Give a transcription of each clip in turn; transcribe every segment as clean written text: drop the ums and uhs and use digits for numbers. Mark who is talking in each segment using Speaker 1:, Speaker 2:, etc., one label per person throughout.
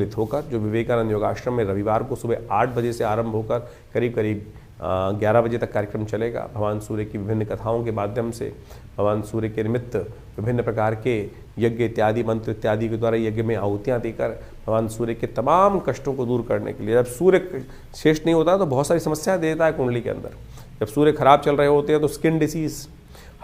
Speaker 1: होकर जो विवेकानंद योगाश्रम में रविवार को सुबह 8 बजे से आरंभ होकर करीब करीब 11 बजे तक कार्यक्रम चलेगा। भगवान सूर्य की विभिन्न कथाओं के माध्यम से भगवान सूर्य के निमित्त विभिन्न प्रकार के यज्ञ इत्यादि मंत्र इत्यादि के द्वारा यज्ञ में आहुतियाँ देकर भगवान सूर्य के तमाम कष्टों को दूर करने के लिए, जब सूर्य शेष नहीं होता तो बहुत सारी समस्याएं देता है कुंडली के अंदर। जब सूर्य खराब चल रहे होते हैं तो स्किन डिसीज,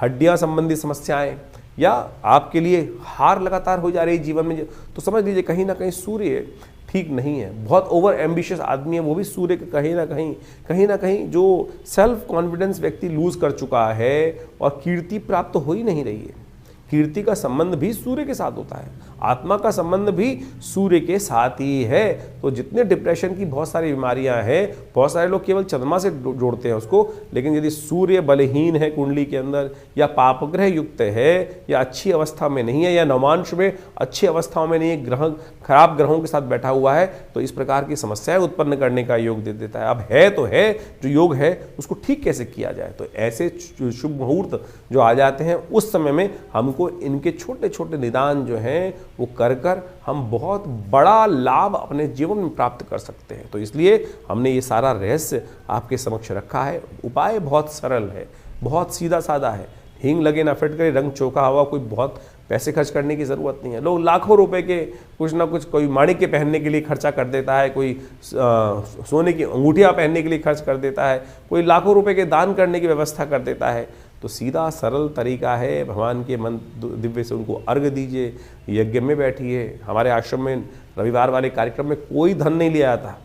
Speaker 1: हड्डियाँ संबंधी समस्याएं, या आपके लिए हार लगातार हो जा रही जीवन में, तो समझ लीजिए कहीं ना कहीं सूर्य ठीक नहीं है। बहुत ओवर एम्बिशियस आदमी है वो भी सूर्य के कहीं ना कहीं जो सेल्फ कॉन्फिडेंस व्यक्ति लूज कर चुका है और कीर्ति प्राप्त हो ही नहीं रही है। कीर्ति का संबंध भी सूर्य के साथ होता है, आत्मा का संबंध भी सूर्य के साथ ही है। तो जितने डिप्रेशन की बहुत सारी बीमारियां हैं, बहुत सारे लोग केवल चंद्रमा से जोड़ते हैं उसको, लेकिन यदि सूर्य बलहीन है कुंडली के अंदर, या पापग्रह युक्त है, या अच्छी अवस्था में नहीं है, या नवांश में अच्छी अवस्थाओं में नहीं है, ग्रह खराब ग्रहों के साथ बैठा हुआ है, तो इस प्रकार की समस्याएं उत्पन्न करने का योग दे देता है। अब है तो है, जो योग है उसको ठीक कैसे किया जाए, तो ऐसे शुभ मुहूर्त जो आ जाते हैं उस समय में हमको इनके छोटे छोटे निदान जो हैं वो कर हम बहुत बड़ा लाभ अपने जीवन में प्राप्त कर सकते हैं। तो इसलिए हमने ये सारा रहस्य आपके समक्ष रखा है। उपाय बहुत सरल है, बहुत सीधा साधा है। हींग लगे ना फिट करे, रंग चोखा हुआ, कोई बहुत पैसे खर्च करने की ज़रूरत नहीं है। लोग लाखों रुपए के कुछ ना कुछ, कोई माणिक के पहनने के लिए खर्चा कर देता है, कोई सोने की अंगूठियाँ पहनने के लिए खर्च कर देता है, कोई लाखों रुपए के दान करने की व्यवस्था कर देता है। तो सीधा सरल तरीका है, भगवान के मन दिव्य से उनको अर्घ दीजिए, यज्ञ में बैठिए। हमारे आश्रम में रविवार वाले कार्यक्रम में कोई धन नहीं लिया जाता।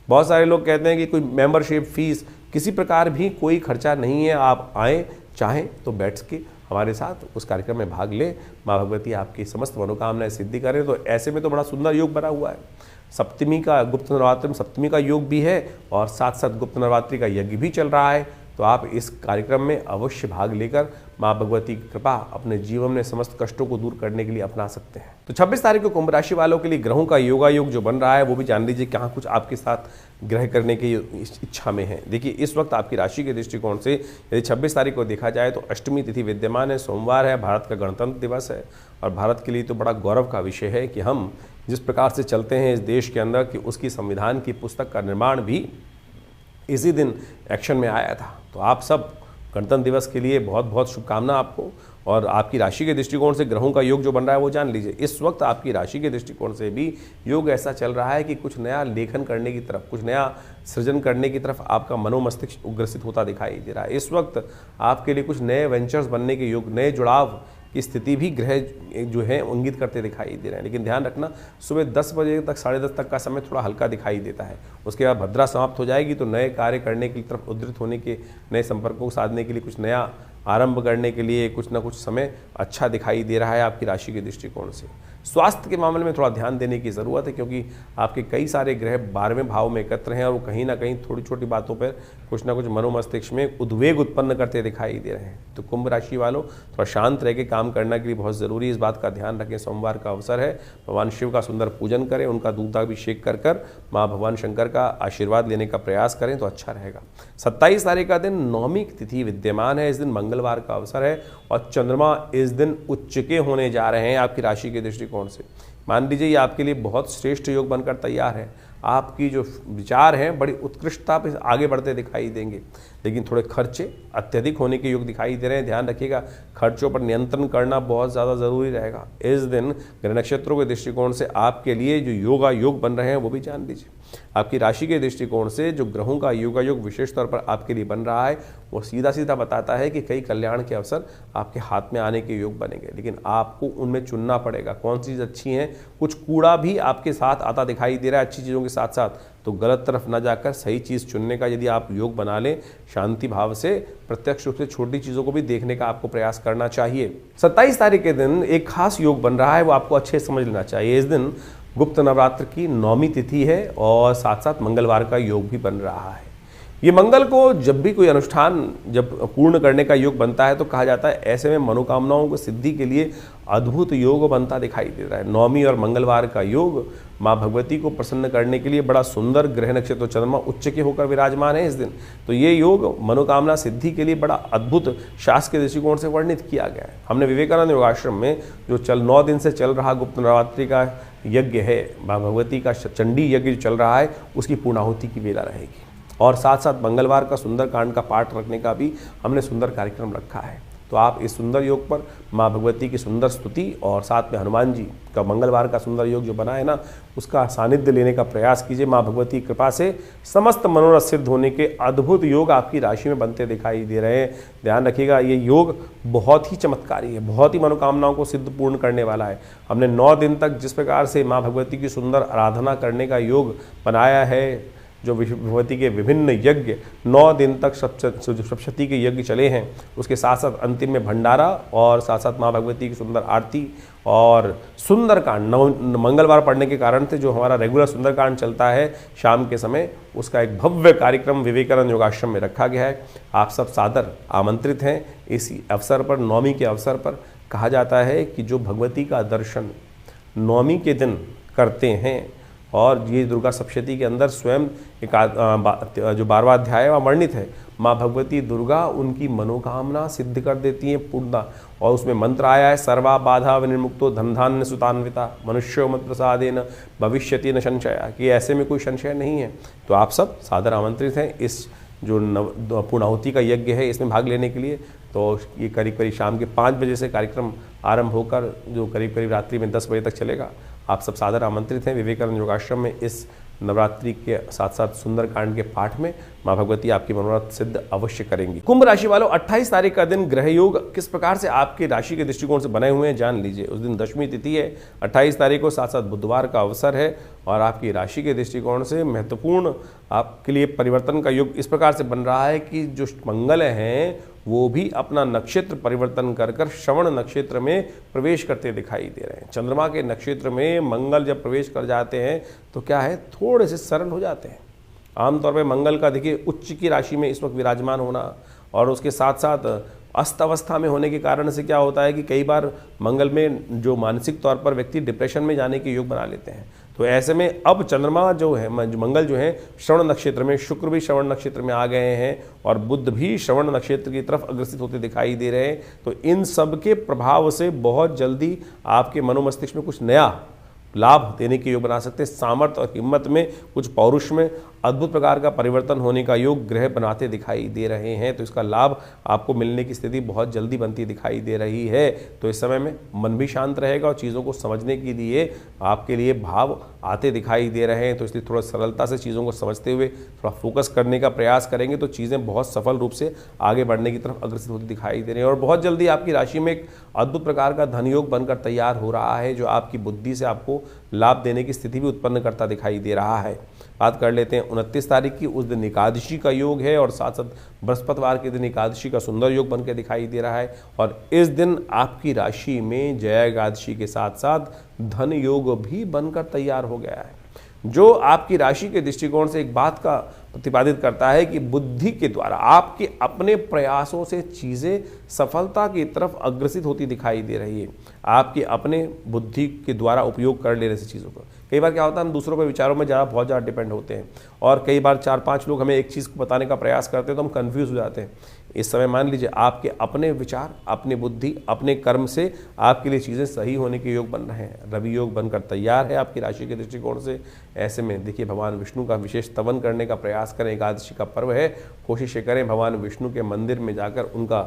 Speaker 1: बहुत सारे लोग कहते हैं कि कोई मेंबरशिप फीस, किसी प्रकार भी कोई खर्चा नहीं है। आप आएँ, चाहें तो बैठ के हमारे साथ उस कार्यक्रम में भाग लें। माँ भगवती आपकी समस्त मनोकामनाएं सिद्धि करें। तो ऐसे में तो बड़ा सुंदर योग बना हुआ है। सप्तमी का, गुप्त नवरात्रि में सप्तमी का योग भी है और साथ साथ गुप्त नवरात्रि का यज्ञ भी चल रहा है। तो आप इस कार्यक्रम में अवश्य भाग लेकर माँ भगवती की कृपा अपने जीवन में समस्त कष्टों को दूर करने के लिए अपना सकते हैं। तो 26 तारीख को कुंभ राशि वालों के लिए ग्रहों का योगा योग जो बन रहा है वो भी जान लीजिए कहाँ कुछ आपके साथ ग्रह करने की इच्छा में है। देखिए इस वक्त आपकी राशि के दृष्टिकोण से यदि 26 तारीख को देखा जाए तो अष्टमी तिथि विद्यमान है, सोमवार है, भारत का गणतंत्र दिवस है। और भारत के लिए तो बड़ा गौरव का विषय है कि हम जिस प्रकार से चलते हैं इस देश के अंदर, कि उसकी संविधान की पुस्तक का निर्माण भी इसी दिन एक्शन में आया था। तो आप सब गणतंत्र दिवस के लिए बहुत बहुत शुभकामना आपको। और आपकी राशि के दृष्टिकोण से ग्रहों का योग जो बन रहा है वो जान लीजिए। इस वक्त आपकी राशि के दृष्टिकोण से भी योग ऐसा चल रहा है कि कुछ नया लेखन करने की तरफ, कुछ नया सृजन करने की तरफ आपका मनोमस्तिष्क उग्रसित होता दिखाई दे रहा है। इस वक्त आपके लिए कुछ नए वेंचर्स बनने के योग, नए जुड़ाव की स्थिति भी ग्रह जो है इंगित करते दिखाई दे रहे हैं। लेकिन ध्यान रखना, सुबह 10 बजे तक 10:30 तक का समय थोड़ा हल्का दिखाई देता है। उसके बाद भद्रा समाप्त हो जाएगी तो नए कार्य करने की तरफ उद्धृत होने के, नए संपर्कों को साधने के लिए, कुछ नया आरंभ करने के लिए कुछ ना कुछ समय अच्छा दिखाई दे रहा है आपकी राशि के दृष्टिकोण से। स्वास्थ्य के मामले में थोड़ा ध्यान देने की ज़रूरत है क्योंकि आपके कई सारे ग्रह 12वें भाव में एकत्र हैं और वो कहीं ना कहीं थोड़ी छोटी बातों पर कुछ ना कुछ मनोमस्तिष्क में उद्वेग उत्पन्न करते दिखाई दे रहे हैं। तो कुंभ राशि वालों थोड़ा शांत रह के काम करना के लिए बहुत ज़रूरी है, इस बात का ध्यान रखें। सोमवार का अवसर है, भगवान शिव का सुंदर पूजन करें, उनका दूधाभिषेक कर माँ भगवान शंकर का आशीर्वाद लेने का प्रयास करें तो अच्छा रहेगा। 27 तारीख का दिन नवमी तिथि विद्यमान है। इस दिन मंगलवार का अवसर है और चंद्रमा इस दिन उच्च के होने जा रहे हैं आपकी राशि के दृष्टिकोण से। मान लीजिए ये आपके लिए बहुत श्रेष्ठ योग बनकर तैयार है। आपकी जो विचार हैं बड़ी उत्कृष्टता पे आगे बढ़ते दिखाई देंगे, लेकिन थोड़े खर्चे अत्यधिक होने के योग दिखाई दे रहे हैं। ध्यान रखिएगा, खर्चों पर नियंत्रण करना बहुत ज़्यादा ज़रूरी रहेगा। इस दिन ग्रह नक्षत्रों के दृष्टिकोण से आपके लिए जो योगा योग बन रहे हैं वो भी जान लीजिए। आपकी राशि के दृष्टिकोण से जो ग्रहों का योगा योग विशेष तौर पर आपके लिए बन रहा है वो सीधा सीधा बताता है कि कई कल्याण के अवसर आपके हाथ में आने के योग बनेंगे, लेकिन आपको उनमें चुनना पड़ेगा कौन सी चीज़ अच्छी है। कुछ कूड़ा भी आपके साथ आता दिखाई दे रहा है अच्छी चीज़ों के साथ साथ, तो गलत तरफ न जाकर सही चीज़ चुनने का यदि आप योग बना लें शांति भाव से, प्रत्यक्ष रूप से छोटी चीज़ों को भी देखने का आपको प्रयास करना चाहिए। 27 तारीख के दिन एक खास योग बन रहा है, वो आपको अच्छे से समझ लेना चाहिए। इस दिन गुप्त नवरात्र की 9वीं तिथि है और साथ साथ मंगलवार का योग भी बन रहा है। ये मंगल को जब भी कोई अनुष्ठान जब पूर्ण करने का योग बनता है तो कहा जाता है ऐसे में मनोकामनाओं को सिद्धि के लिए अद्भुत योग बनता दिखाई दे रहा है। नवमी और मंगलवार का योग माँ भगवती को प्रसन्न करने के लिए बड़ा सुंदर, ग्रह नक्षत्र चंद्रमा उच्च के होकर विराजमान है इस दिन। तो ये योग मनोकामना सिद्धि के लिए बड़ा अद्भुत शास्त्र के दृष्टिकोण से वर्णित किया गया है। हमने विवेकानंद योगाश्रम में जो 9 दिन से चल रहा गुप्त नवरात्रि का यज्ञ है, माँ भगवती का चंडी यज्ञ जो चल रहा है उसकी पूर्णाहुति की वेला रहेगी। और साथ साथ मंगलवार का सुंदरकांड का पाठ रखने का भी हमने सुंदर कार्यक्रम रखा है। तो आप इस सुंदर योग पर माँ भगवती की सुंदर स्तुति और साथ में हनुमान जी का मंगलवार का सुंदर योग जो बना है ना, उसका सानिध्य लेने का प्रयास कीजिए। माँ भगवती की कृपा से समस्त मनोरथ सिद्ध होने के अद्भुत योग आपकी राशि में बनते दिखाई दे रहे हैं। ध्यान रखिएगा, ये योग बहुत ही चमत्कारी है, बहुत ही मनोकामनाओं को सिद्ध पूर्ण करने वाला है। हमने 9 दिन तक जिस प्रकार से माँ भगवती की सुंदर आराधना करने का योग बनाया है, जो भगवती के विभिन्न यज्ञ 9 दिन तक सप्तशती के यज्ञ चले हैं, उसके साथ साथ अंतिम में भंडारा और साथ साथ माँ भगवती की सुंदर आरती और सुंदरकांड मंगलवार पढ़ने के कारण से जो हमारा रेगुलर सुंदरकांड चलता है शाम के समय, उसका एक भव्य कार्यक्रम विवेकानंद योगाश्रम में रखा गया है। आप सब सादर आमंत्रित हैं। इसी अवसर पर, नवमी के अवसर पर कहा जाता है कि जो भगवती का दर्शन नवमी के दिन करते हैं, और ये दुर्गा सप्तशती के अंदर स्वयं एक जो 12वां अध्याय वह वर्णित है, माँ भगवती दुर्गा उनकी मनोकामना सिद्ध कर देती हैं पूर्णता। और उसमें मंत्र आया है, सर्वा बाधा विनिर्मुक्तो धनधान्य सुतान्विता मनुष्यो मत प्रसादेन भविष्यति न संशया, कि ऐसे में कोई संशय नहीं है। तो आप सब सादर आमंत्रित हैं इस जो पूर्णाहुति का यज्ञ है इसमें भाग लेने के लिए। तो ये करीब करीब शाम के 5 बजे से कार्यक्रम आरंभ होकर जो करीब करीब रात्रि में 10 बजे तक चलेगा। आप सब सादर आमंत्रित हैं विवेकानंद योगाश्रम में इस नवरात्रि के साथ साथ सुंदरकांड के पाठ में। माँ भगवती आपकी मनोरथ सिद्ध अवश्य करेंगी। कुंभ राशि वालों, 28 तारीख का दिन ग्रह योग किस प्रकार से आपके राशि के दृष्टिकोण से बने हुए हैं जान लीजिए। उस दिन दशमी तिथि है 28 तारीख को, साथ साथ बुधवार का अवसर है और आपकी राशि के दृष्टिकोण से महत्वपूर्ण आपके लिए परिवर्तन का योग इस प्रकार से बन रहा है कि जो मंगल हैं वो भी अपना नक्षत्र परिवर्तन कर कर श्रवण नक्षत्र में प्रवेश करते दिखाई दे रहे हैं। चंद्रमा के नक्षत्र में मंगल जब प्रवेश कर जाते हैं तो क्या है, थोड़े से सरल हो जाते हैं। आमतौर पे मंगल का देखिए उच्च की राशि में इस वक्त विराजमान होना और उसके साथ साथ अस्त अवस्था में होने के कारण से क्या होता है कि कई बार मंगल में जो मानसिक तौर पर व्यक्ति डिप्रेशन में जाने के योग बना लेते हैं। तो ऐसे में अब चंद्रमा जो है, मंगल जो है श्रवण नक्षत्र में, शुक्र भी श्रवण नक्षत्र में आ गए हैं और बुध भी श्रवण नक्षत्र की तरफ अग्रसित होते दिखाई दे रहे हैं। तो इन सब के प्रभाव से बहुत जल्दी आपके मनोमस्तिष्क में कुछ नया लाभ देने के योग बना सकते हैं। सामर्थ्य और हिम्मत में, कुछ पौरुष में अद्भुत प्रकार का परिवर्तन होने का योग ग्रह बनाते दिखाई दे रहे हैं। तो इसका लाभ आपको मिलने की स्थिति बहुत जल्दी बनती दिखाई दे रही है। तो इस समय में मन भी शांत रहेगा और चीज़ों को समझने के लिए आपके लिए भाव आते दिखाई दे रहे हैं। तो इसलिए थोड़ा सरलता से चीज़ों को समझते हुए थोड़ा फोकस करने का प्रयास करेंगे तो चीज़ें बहुत सफल रूप से आगे बढ़ने की तरफ अग्रसित होती दिखाई दे रही हैं। और बहुत जल्दी आपकी राशि में एक अद्भुत प्रकार का धन योग बनकर तैयार हो रहा है जो आपकी बुद्धि से आपको लाभ देने की स्थिति भी उत्पन्न करता दिखाई दे रहा है। बात कर लेते हैं 29 तारीख की। उस दिन एकादशी का योग है और साथ साथ बृहस्पतिवार के दिन एकादशी का सुंदर योग बनकर दिखाई दे रहा है। और इस दिन आपकी राशि में जया एकादशी के साथ साथ धन योग भी बनकर तैयार हो गया है, जो आपकी राशि के दृष्टिकोण से एक बात का प्रतिपादित करता है कि बुद्धि के द्वारा आपके अपने प्रयासों से चीज़ें सफलता की तरफ अग्रसित होती दिखाई दे रही है। आपके अपने बुद्धि के द्वारा उपयोग कर लेने से चीज़ों को, कई बार क्या होता है हम दूसरों के विचारों में बहुत ज़्यादा डिपेंड होते हैं और कई बार 4-5 लोग हमें एक चीज़ को बताने का प्रयास करते हैं तो हम कंफ्यूज हो जाते हैं। इस समय मान लीजिए आपके अपने विचार, अपनी बुद्धि, अपने कर्म से आपके लिए चीज़ें सही होने के योग बन रहे हैं। रवि योग बनकर तैयार है आपकी राशि के दृष्टिकोण से। ऐसे में देखिए भगवान विष्णु का विशेष स्तवन करने का प्रयास करें। एकादशी का पर्व है, कोशिश करें भगवान विष्णु के मंदिर में जाकर उनका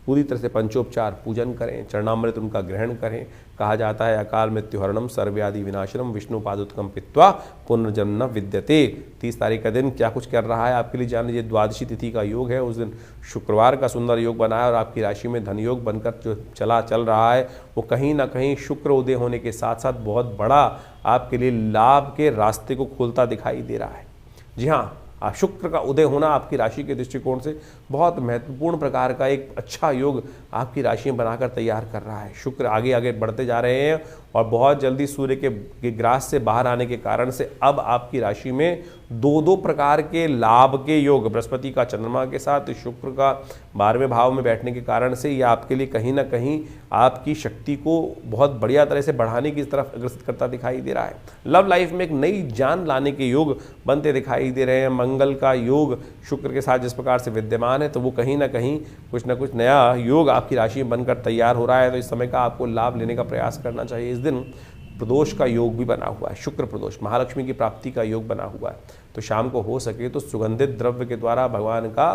Speaker 1: पूरी तरह से पंचोपचार पूजन करें, चरणामृत उनका ग्रहण करें। कहा जाता है अकाल मृत्युहरणम सर्वव्याधि विनाशनम विष्णु पादुत्कम पित्वा पुनर्जन्म विद्यते। 30 तारीख का दिन क्या कुछ कर रहा है आपके लिए जान लीजिए। द्वादशी तिथि का योग है, उस दिन शुक्रवार का सुंदर योग बना है और आपकी राशि में धन योग बनकर जो चल रहा है वो कहीं ना कहीं शुक्र उदय होने के साथ साथ बहुत बड़ा आपके लिए लाभ के रास्ते को खोलता दिखाई दे रहा है। जी हाँ, शुक्र का उदय होना आपकी राशि के दृष्टिकोण से बहुत महत्वपूर्ण प्रकार का एक अच्छा योग आपकी राशि में बनाकर तैयार कर रहा है। शुक्र आगे आगे बढ़ते जा रहे हैं और बहुत जल्दी सूर्य के ग्रास से बाहर आने के कारण से अब आपकी राशि में 2 प्रकार के लाभ के योग, बृहस्पति का चंद्रमा के साथ, शुक्र का 12वें भाव में बैठने के कारण से ये आपके लिए कहीं ना कहीं आपकी शक्ति को बहुत बढ़िया तरह से बढ़ाने की तरफ अग्रसित करता दिखाई दे रहा है। लव लाइफ में एक नई जान लाने के योग बनते दिखाई दे रहे हैं। मंगल का योग शुक्र के साथ जिस प्रकार से विद्यमान है तो वो कहीं ना कहीं कुछ ना कुछ नया योग आपकी राशि में बनकर तैयार हो रहा है। तो इस समय का आपको लाभ लेने का प्रयास करना चाहिए। इस दिन प्रदोष का योग भी बना हुआ है, शुक्र प्रदोष, महालक्ष्मी की प्राप्ति का योग बना हुआ है। तो शाम को हो सके तो सुगंधित द्रव्य के द्वारा भगवान का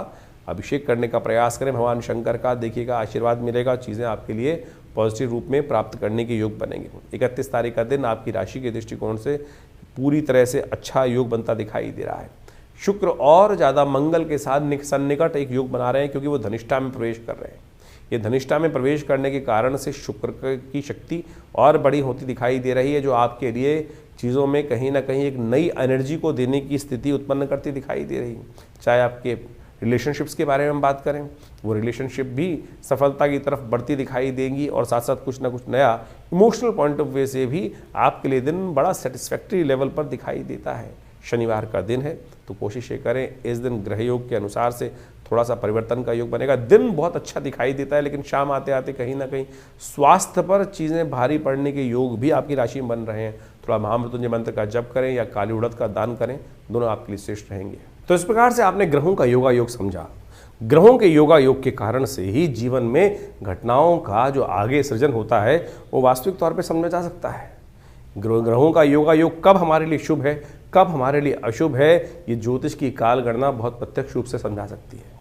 Speaker 1: अभिषेक करने का प्रयास करें, भगवान शंकर का देखिएगा आशीर्वाद मिलेगा, चीज़ें आपके लिए पॉजिटिव रूप में प्राप्त करने के योग बनेंगे। 31 तारीख का दिन आपकी राशि के दृष्टिकोण से पूरी तरह से अच्छा योग बनता दिखाई दे रहा है। शुक्र और ज़्यादा मंगल के साथ सन्निकट एक योग बना रहे हैं, क्योंकि वो धनिष्ठा में प्रवेश कर रहे हैं। ये धनिष्ठा में प्रवेश करने के कारण से शुक्र की शक्ति और बड़ी होती दिखाई दे रही है, जो आपके लिए चीज़ों में कहीं ना कहीं एक नई एनर्जी को देने की स्थिति उत्पन्न करती दिखाई दे रही है। चाहे आपके रिलेशनशिप्स के बारे में हम बात करें, वो रिलेशनशिप भी सफलता की तरफ बढ़ती दिखाई देंगी, और साथ साथ कुछ ना कुछ नया इमोशनल पॉइंट ऑफ व्यू से भी आपके लिए दिन बड़ा सेटिस्फैक्ट्री लेवल पर दिखाई देता है। शनिवार का दिन है, तो कोशिश ये करें इस दिन ग्रह योग के अनुसार से थोड़ा सा परिवर्तन का योग बनेगा। दिन बहुत अच्छा दिखाई देता है, लेकिन शाम आते आते कहीं ना कहीं स्वास्थ्य पर चीज़ें भारी पड़ने के योग भी आपकी राशि में बन रहे हैं। थोड़ा महामृत्युंजय मंत्र का जप करें या काली उड़द का दान करें, दोनों आपके लिए श्रेष्ठ रहेंगे। तो इस प्रकार से आपने ग्रहों का योगा योग समझा। ग्रहों के योगा योग के कारण से ही जीवन में घटनाओं का जो आगे सृजन होता है वो वास्तविक तौर पर समझा जा सकता है। ग्रहों का योगा योग कब हमारे लिए शुभ है, कब हमारे लिए अशुभ है, ये ज्योतिष की काल गणना बहुत प्रत्यक्ष रूप से समझा सकती है।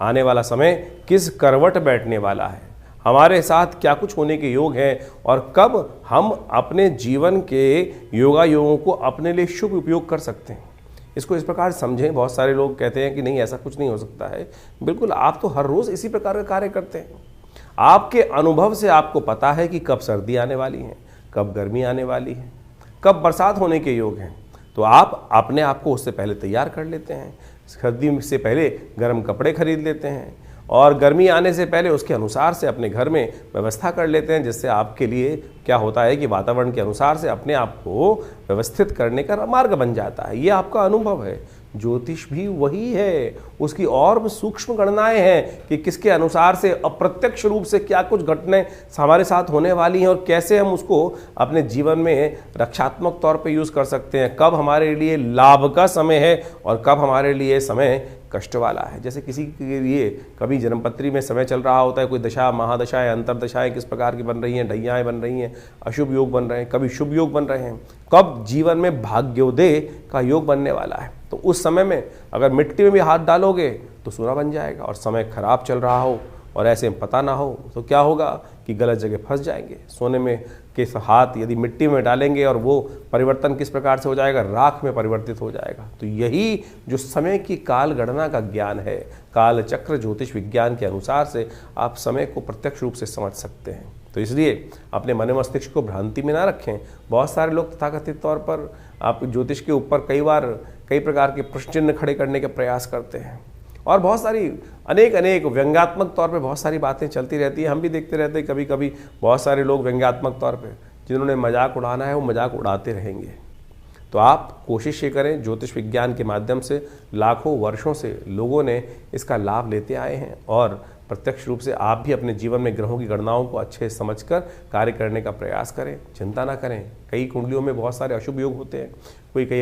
Speaker 1: आने वाला समय किस करवट बैठने वाला है, हमारे साथ क्या कुछ होने के योग हैं, और कब हम अपने जीवन के योगा योगों को अपने लिए शुभ उपयोग कर सकते हैं, इसको इस प्रकार समझें। बहुत सारे लोग कहते हैं कि नहीं ऐसा कुछ नहीं हो सकता है। बिल्कुल, आप तो हर रोज़ इसी प्रकार का कार्य करते हैं। आपके अनुभव से आपको पता है कि कब सर्दी आने वाली है, कब गर्मी आने वाली है, कब बरसात होने के योग हैं। तो आप अपने आप को उससे पहले तैयार कर लेते हैं। सर्दी से पहले गर्म कपड़े खरीद लेते हैं, और गर्मी आने से पहले उसके अनुसार से अपने घर में व्यवस्था कर लेते हैं, जिससे आपके लिए क्या होता है कि वातावरण के अनुसार से अपने आप को व्यवस्थित करने का मार्ग बन जाता है। ये आपका अनुभव है। ज्योतिष भी वही है, उसकी और सूक्ष्म गणनाएं हैं कि किसके अनुसार से अप्रत्यक्ष रूप से क्या कुछ घटनाएं हमारे साथ होने वाली हैं, और कैसे हम उसको अपने जीवन में रक्षात्मक तौर पे यूज़ कर सकते हैं। कब हमारे लिए लाभ का समय है और कब हमारे लिए समय कष्ट वाला है। जैसे किसी के लिए कभी जन्मपत्री में समय चल रहा होता है, कोई दशा महादशाएं अंतरदशाएं किस प्रकार की बन रही हैं, ढैयाएँ बन रही हैं, अशुभ योग बन रहे हैं, कभी शुभ योग बन रहे हैं, कब जीवन में भाग्योदय का योग बनने वाला है। तो उस समय में अगर मिट्टी में भी हाथ डालोगे तो सोना बन जाएगा, और समय खराब चल रहा हो और ऐसे में पता ना हो तो क्या होगा कि गलत जगह फंस जाएंगे। सोने में के हाथ यदि मिट्टी में डालेंगे और वो परिवर्तन किस प्रकार से हो जाएगा, राख में परिवर्तित हो जाएगा। तो यही जो समय की काल गणना का ज्ञान है, काल चक्र ज्योतिष विज्ञान के अनुसार से आप समय को प्रत्यक्ष रूप से समझ सकते हैं। तो इसलिए अपने मन मस्तिष्क को भ्रांति में ना रखें। बहुत सारे लोग तथाकथित तौर पर आप ज्योतिष के ऊपर कई प्रकार के प्रश्न चिन्ह खड़े करने का प्रयास करते हैं, और बहुत सारी अनेक व्यंग्यात्मक तौर पे बहुत सारी बातें चलती रहती है। हम भी देखते रहते हैं कभी कभी बहुत सारे लोग व्यंग्यात्मक तौर पे जिन्होंने मजाक उड़ाना है वो मजाक उड़ाते रहेंगे। तो आप कोशिश ये करें, ज्योतिष विज्ञान के माध्यम से लाखों वर्षों से लोगों ने इसका लाभ लेते आए हैं, और प्रत्यक्ष रूप से आप भी अपने जीवन में ग्रहों की गणनाओं को अच्छे समझकर कार्य करने का प्रयास करें। चिंता ना करें, कई कुंडलियों में बहुत सारे अशुभ योग होते हैं। कोई कई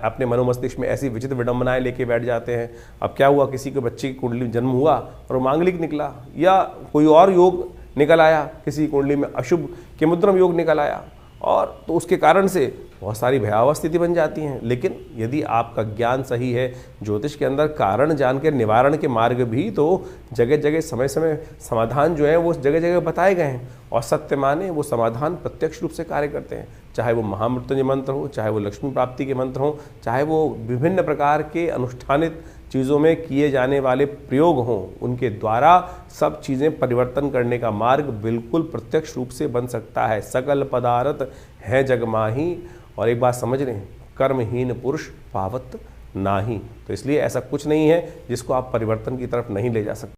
Speaker 1: अपने मनोमस्तिष्क में ऐसी विचित्र विडंबनाएं लेके बैठ जाते हैं। अब क्या हुआ, किसी के बच्चे की कुंडली में जन्म हुआ और वो मांगलिक निकला, या कोई और योग निकल आया, किसी कुंडली में अशुभ के मुद्रम योग निकल आया, और तो उसके कारण से बहुत सारी भयावह स्थिति बन जाती हैं। लेकिन यदि आपका ज्ञान सही है, ज्योतिष के अंदर कारण जान के निवारण के मार्ग भी तो जगह जगह समय समय समाधान जो है वो जगह जगह बताए गए हैं, और सत्य माने वो समाधान प्रत्यक्ष रूप से कार्य करते हैं। चाहे वो महामृत्युंजय मंत्र हो, चाहे वो लक्ष्मी प्राप्ति के मंत्र हो, चाहे वो विभिन्न प्रकार के अनुष्ठानित चीज़ों में किए जाने वाले प्रयोग हों, उनके द्वारा सब चीज़ें परिवर्तन करने का मार्ग बिल्कुल प्रत्यक्ष रूप से बन सकता है। सकल पदार्थ है जग माही, और एक बात समझ रहे हैं, कर्महीन पुरुष पावत नाही। तो इसलिए ऐसा कुछ नहीं है जिसको आप परिवर्तन की तरफ नहीं ले जा सकते।